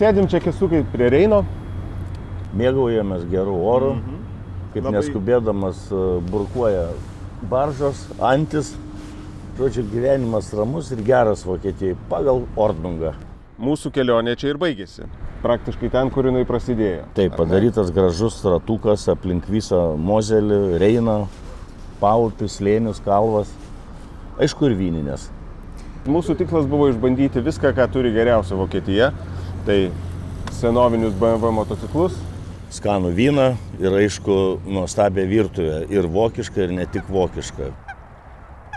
sėdim čia Kęstukai prie Reino. Mėgaujamės gerų orų, kaip neskubėdamas burkuoja baržos, antis. Žodžiu, gyvenimas ramus ir geras Vokietijai pagal Ordnungą. Mūsų kelionė čia ir baigėsi. Praktiškai ten, kur jinai prasidėjo. Taip, padarytas gražus ratukas aplink visą Mozelį, Reiną, paupį, slėnius, kalvas. Aišku, ir vyninės. Mūsų tikslas buvo išbandyti viską, ką turi geriausia Vokietija. Tai senovinius BMW motociklus. Skanų vyną ir aišku, nuostabią virtuvę. Ir vokišką, ir ne tik vokišką.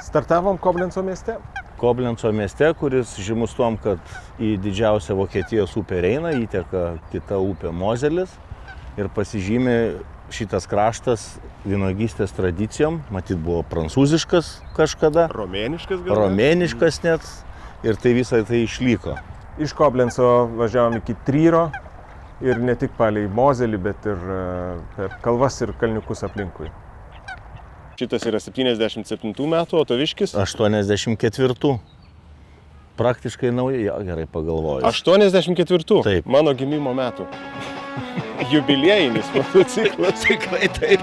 Startavom Koblenco mieste. Koblenco mieste, kuris žymus tom, kad į didžiausią Vokietijos upę Reiną įteka kita upė Mozelis. Ir pasižymi šitas kraštas vynogystės tradicijom. Matyt, buvo prancūziškas kažkada. Romėniškas gal? Romėniškas net. Ir tai visai tai išliko. Iš Koblenco važiavom iki Tryro. Ir ne tik palei Mozelį, bet ir per kalvas ir kalniukus aplinkui. Šitas yra 77 metų, o Taviškis? 84. Praktiškai nauja, gerai pagalvoju. 84? Taip. Mano gimimo metų. Jubiliejinis motociklas. Tikrai taip.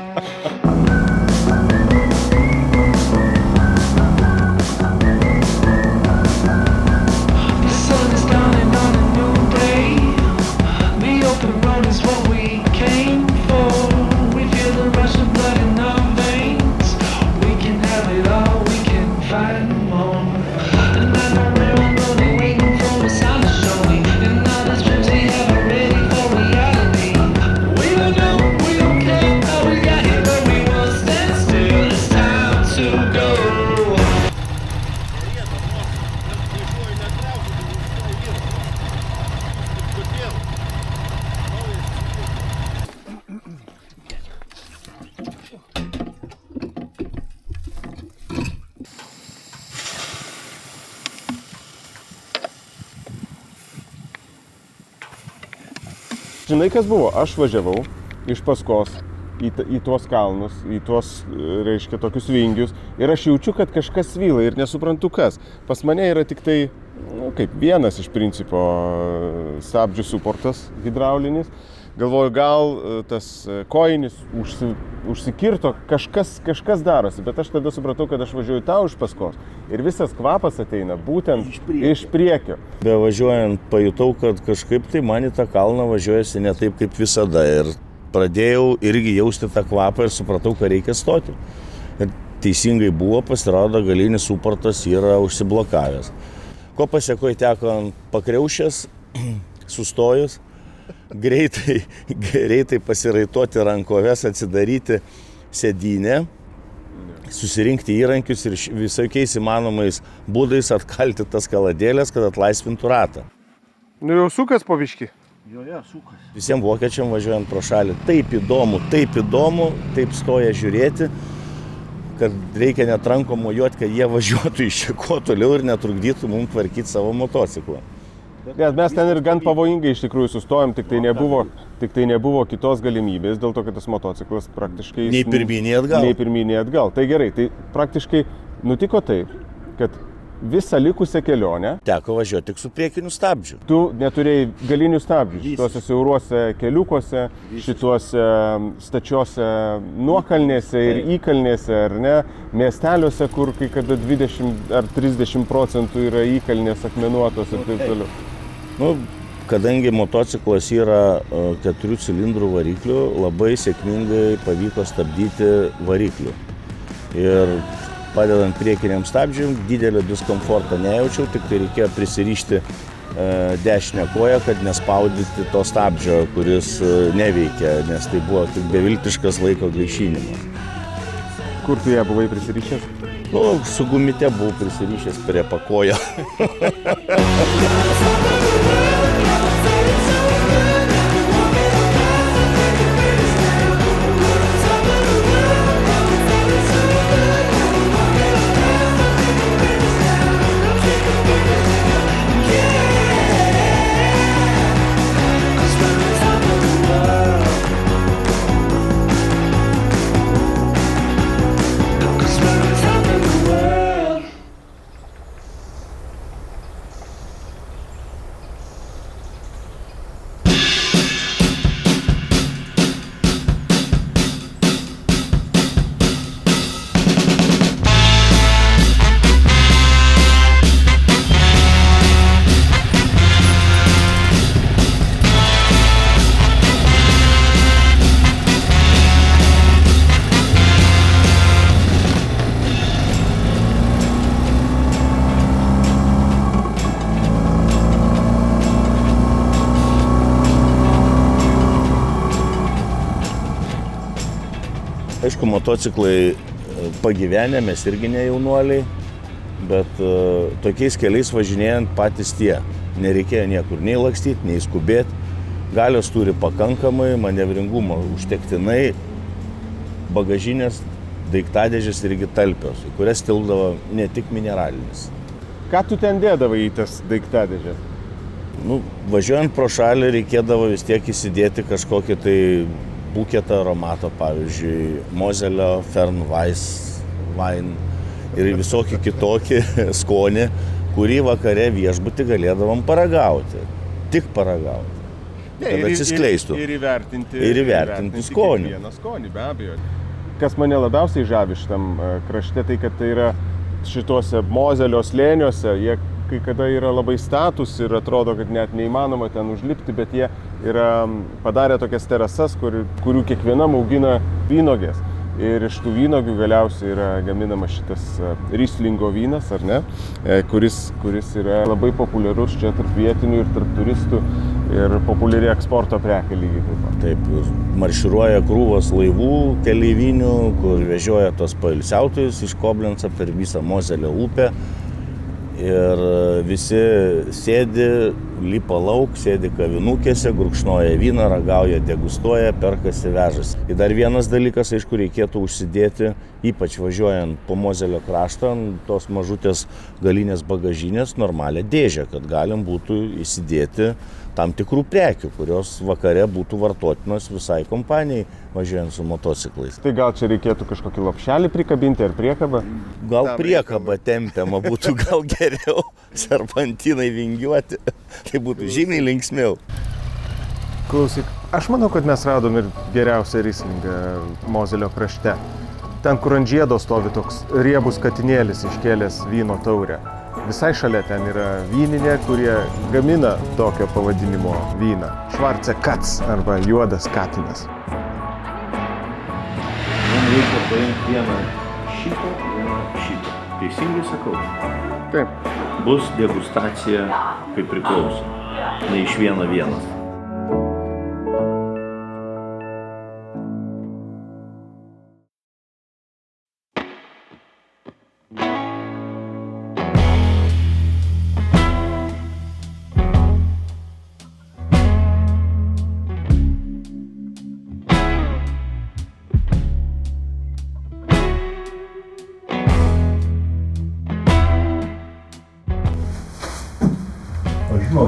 Žinai, kas buvo? Aš važiavau iš paskos į tuos kalnus, į tuos, reiškia, tokius vingius ir aš jaučiu, kad kažkas svyla ir nesuprantu kas. Pas mane yra tik tai, kaip vienas iš principo stabdžių suportas hidraulinis. Galvoju, gal tas kojinis užsikirto, kažkas darosi, bet aš tada supratau, kad aš važiuoju tau iš paskos ir visas kvapas ateina būtent iš priekio. Bevažiuojant pajutau, kad kažkaip tai man į tą kalną važiuojasi ne taip kaip visada ir pradėjau irgi jausti tą kvapą ir supratau, kad reikia stoti. Ir teisingai buvo, pasirodo, galinis suportas yra užsiblokavęs. Ko pasiekoje teko ant pakriaušės, sustojus, greitai pasiraitoti rankoves, atsidaryti sėdynę, susirinkti įrankius ir visokiais įmanomais būdais atkalti tas kaladėlės, kad atlaisvintų ratą. Nu jau sukas po biškį? Jo, sukas. Visiems vokiečiam važiuojant pro šalį taip įdomu, taip stoja žiūrėti, kad reikia net rankom mojuoti, kad jie važiuotų iš čia kuo toliau ir netrukdytų mums tvarkyti savo motociklą. Mes ten ir gan pavojingai iš tikrųjų sustojom, tik tai nebuvo kitos galimybės, dėl to, kad tas motociklas praktiškai... Nei pirmyn, nei atgal. Tai gerai, tai praktiškai nutiko taip, kad visą likusią kelionę... Teko važiuoti tik su priekiniu stabdžiu. Tu neturėjai galinių stabdžių šituose siauruose keliukuose, šituose stačiose nuokalnėse ir įkalnėse, ar ne, miesteliuose, kur kai kada 20 ar 30% yra įkalnės akmenuotos ir taip toliau. Kadangi motociklas yra 4 cilindrų variklių, labai sėkmingai pavyko stabdyti variklių. Ir padedant priekiniam stabdžiam, didelio diskomforto nejaučiau, tik tai reikėjo prisirišti dešinę koją, kad nespaudyti to stabdžio, kuris neveikia, nes tai buvo tik beviltiškas laiko gaišinimas. Kur tu ją buvai prisirišęs? Su gumite buvau prisirišęs prie pakojo. Aišku, motociklai pagyvenę, mes irgi ne jaunuoliai, bet tokiais keliais važinėjant patys tie. Nereikėjo niekur nei lakstyti, nei skubėti. Galios turi pakankamai, manevringumo užtektinai, bagažinės, daiktadėžės irgi talpios, į kurias tilpdavo ne tik mineralinis. Ką tu ten dėdavai į tas daiktadėžės? Važiuojant pro šalį reikėdavo vis tiek įsidėti kažkokį tai buketą aromato, pavyzdžiui, Mozelio, Fernweiss, Wein ir visokį kitokį skonį, kurį vakare viešbutį galėdavom paragauti. Tik paragauti. Kad atsiskleistų. Ir įvertinti skonį. Kiekvieną skonį, be abejo. Kas mane labiausiai žavi šitam krašte, tai kad tai yra šituose Mozelio slėniuose, jie kai kada yra labai statūs ir atrodo, kad net neįmanoma ten užlipti, bet jie yra padarę tokias terasas, kurių kiekvienam augina vynogės. Ir iš tų vynogių galiausiai yra gaminamas šitas Rieslingo vynas, ar ne, kuris yra labai populiarus čia tarp vietinių ir tarp turistų ir populiari eksporto prekė lygiai taip pat. Taip, marširuoja krūvos laivų keleivinių, kur vežioja tos poilsiautojus iš Koblenco per visą Mozelio upę. Ir visi sėdi, lipa lauk, sėdi kavinukėse, gurkšnoja vyną, ragauja, degustuoja, perkasi, vežasi. Ir dar vienas dalykas, aišku, reikėtų užsidėti, ypač važiuojant po Mozelio kraštą, tos mažutės galinės bagažinės, normalią dėžę, kad galim būtų įsidėti tam tikrų prekių, kurios vakare būtų vartotinos visai kompanijai važiuojant su motociklais. Tai gal čia reikėtų kažkokį lopšelį prikabinti ar priekabą? Gal priekaba tempiama būtų gal geriau, serpantinai vingiuoti, tai būtų žymiai linksmiau. Klausyk, aš manau, kad mes radom ir geriausią Rieslingą Mozelio krašte. Ten, kur ant žiedo stovi toks riebus katinėlis iškėlęs vyno taurę. Visai šalia ten yra vyninė, kurie gamina tokio pavadinimo vyną. Schwarze Katz arba juodas katinas. Man reikia paimti vieną šitą. Teisingai sakau? Taip. Bus degustacija kaip priklauso. Ne iš vienas.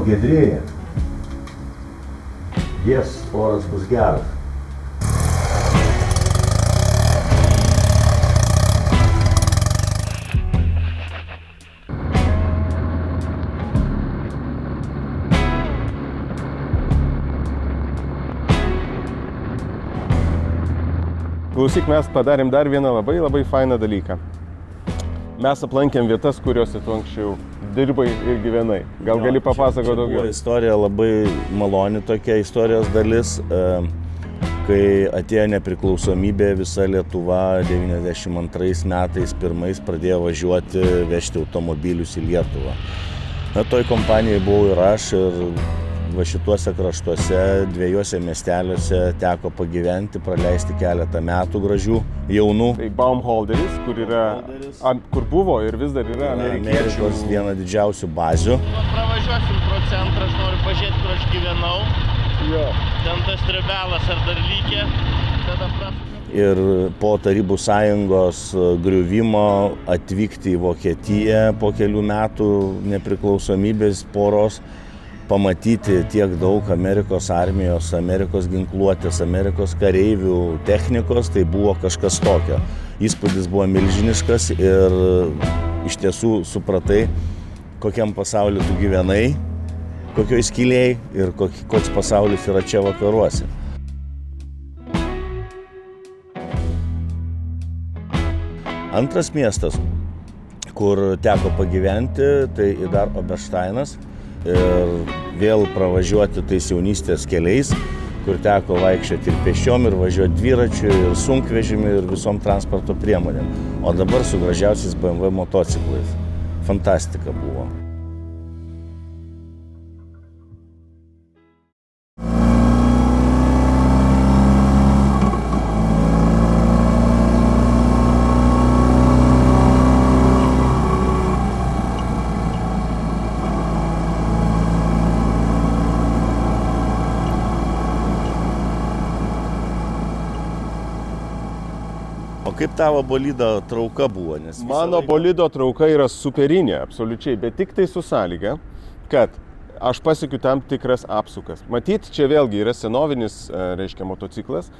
Giedrėja. Oras bus geras. Klausyk, mes padarėm dar vieną labai fainą dalyką. Mes aplankėm vietas, kuriuose tu anksčiau dirbai ir gyvenai. Gal gali papasakoti daugiau? Buvo istorija labai maloni tokia istorijos dalis, kai atėjo nepriklausomybė, visa Lietuva 92 metais pirmais pradėjo važiuoti, vežti automobilius į Lietuvą. Toj kompanijai buvau ir aš, ir va šituose kraštuose, dviejose miesteliuose teko pagyventi, praleisti keletą metų gražių, jaunų. Tai Baumholderis, kur buvo ir vis dar yra Amerikos viena didžiausių bazių. Pravažiuosim pro centrą, aš noriu pažiūrėti, kur aš gyvenau. Jo. Ten tas trebelas ar dar lygė. Ir po Tarybų Sąjungos griuvimo atvykti į Vokietiją po kelių metų nepriklausomybės poros, pamatyti tiek daug Amerikos armijos, Amerikos ginkluotės, Amerikos kareivių, technikos, tai buvo kažkas tokio. Įspūdis buvo milžiniškas ir iš tiesų supratai, kokiam pasauliu tu gyvenai, kokioj skylėj ir koks pasaulis yra čia vakaruose. Antras miestas, kur teko pagyventi, tai Idar Obersteinas. Ir vėl pravažiuoti tais jaunystės keliais, kur teko vaikščioti ir pėsčiom, ir važiuoti dviračiu, ir sunkvežimiu, ir visom transporto priemonėm. O dabar su gražiausiais BMW motociklais. Fantastika buvo. kaip tavo bolido trauka buvo? Nes Mano bolido trauka yra superinė, absoliučiai, bet tik tai su sąlyga, kad aš pasiekiu tam tikras apsukas. Matyt, čia vėlgi yra senovinis, reiškia, motociklas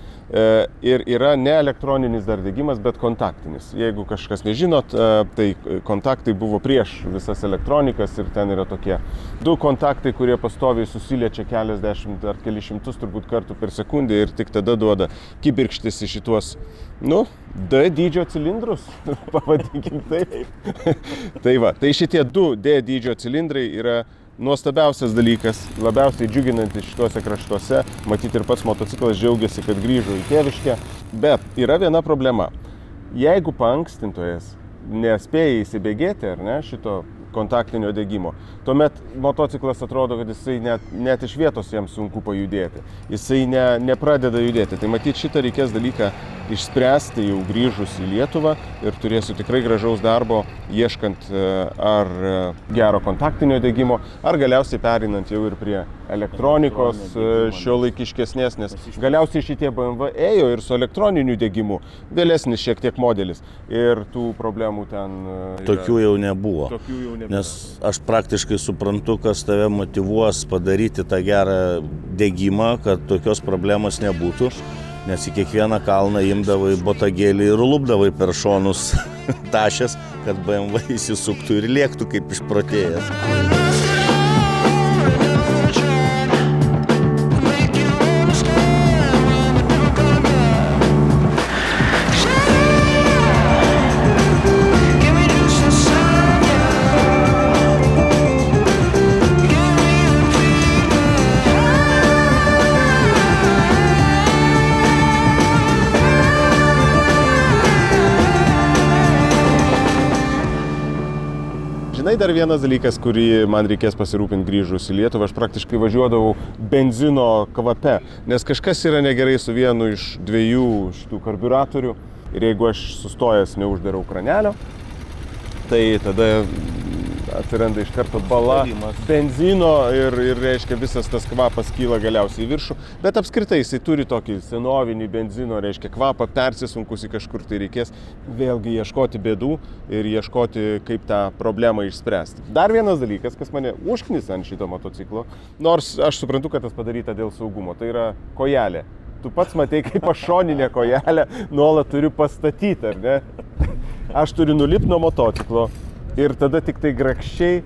ir yra ne elektroninis dar degimas, bet kontaktinis. Jeigu kažkas nežinot, tai kontaktai buvo prieš visas elektronikas ir ten yra tokie 2 kontaktai, kurie pastoviai susiliečia keliasdešimt ar keli šimtus turbūt kartų per sekundę ir tik tada duoda kibirkštis į šituos, D dydžio cilindrus, pavadinkim taip. Tai va, tai šitie 2 D dydžio cilindrai yra nuostabiausias dalykas, labiausiai džiuginantis šituose kraštuose. Matyt, ir pats motociklas džiaugiasi, kad grįžo į Tėviškę. Bet yra viena problema. Jeigu paankstintojas nespėja įsibėgėti, ar ne, šito kontaktinio degimo, tuomet motociklas atrodo, kad jisai net iš vietos jam sunku pajudėti. Jisai nepradeda judėti. Tai matyt, šitą reikės dalyką išspręsti jau grįžus į Lietuvą ir turėsiu tikrai gražaus darbo, ieškant ar gero kontaktinio degimo, ar galiausiai perinant jau ir prie elektronikos šiuolaikiškesnės, nes galiausiai šitie BMW ėjo ir su elektroniniu degimu, vėlesnis šiek tiek modelis ir tų problemų ten tokių jau nebuvo. Nes aš praktiškai suprantu, kas tave motyvuos padaryti tą gerą degimą, kad tokios problemos nebūtų. Nes į kiekvieną kalną imdavai botagėlį ir lupdavai per šonus tašės, kad BMW įsisuktų ir lėktų kaip išprotėjęs. Žinai, dar vienas dalykas, kurį man reikės pasirūpinti grįžus į Lietuvą, aš praktiškai važiuodavau benzino kvape, nes kažkas yra negerai su vienu iš 2 šitų karbiuratorių ir jeigu aš sustojęs neuždarau kranelio, tai tada atsiranda iš karto bala benzino ir reiškia visas tas kvapas kyla galiausiai į viršų, bet apskritai jisai turi tokį senovinį benzino, reiškia kvapą, persisunkusi kažkur, tai reikės vėlgi ieškoti bėdų ir ieškoti, kaip tą problemą išspręsti. Dar vienas dalykas, kas mane užknisa ant šito motociklo, nors aš suprantu, kad tas padaryta dėl saugumo, tai yra kojelė. Tu pats matei, kaip aš šoninę kojelę nuolat turiu pastatyti, ar ne? Aš turiu nulipti nuo motociklo ir tada tik tai grakščiai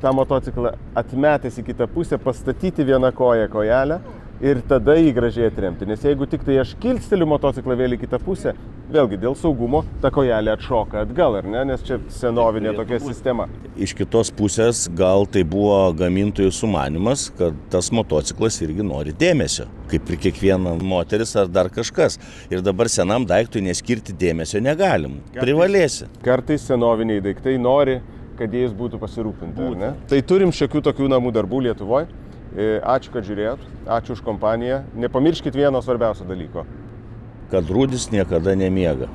tą motociklą atmetęs į kitą pusę pastatyti vieną kojelę ir tada jį gražiai atremti. Nes jeigu tik tai aš kilsteliu motociklą vėl į kitą pusę, vėlgi dėl saugumo ta kojelė atšoka atgal, ar ne? Nes čia senovinė tokia sistema. Iš kitos pusės gal tai buvo gamintojų sumanymas, kad tas motociklas irgi nori dėmesio, kaip ir kiekviena moteris ar dar kažkas. Ir dabar senam daiktui neskirti dėmesio negalim. Privalėsi. Kartais senoviniai daiktai nori, kad jais būtų pasirūpinta, ar ne? Tai turim šiokių tokių namų darbų Lietuvoje. Ačiū, kad žiūrėjot, ačiū už kompaniją. Nepamirškit vieno svarbiausio dalyko. Kad rūdis niekada nemiega.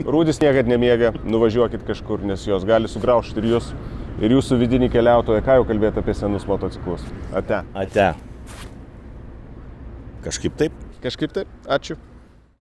Rūdis niekada nemiega, nuvažiuokit kažkur, nes jos gali sugraužti ir jūs, ir jūsų vidinį keliautoją. Ką jau kalbėti apie senus motociklus? Ate. Ate. Kažkaip taip. Kažkaip taip. Ačiū.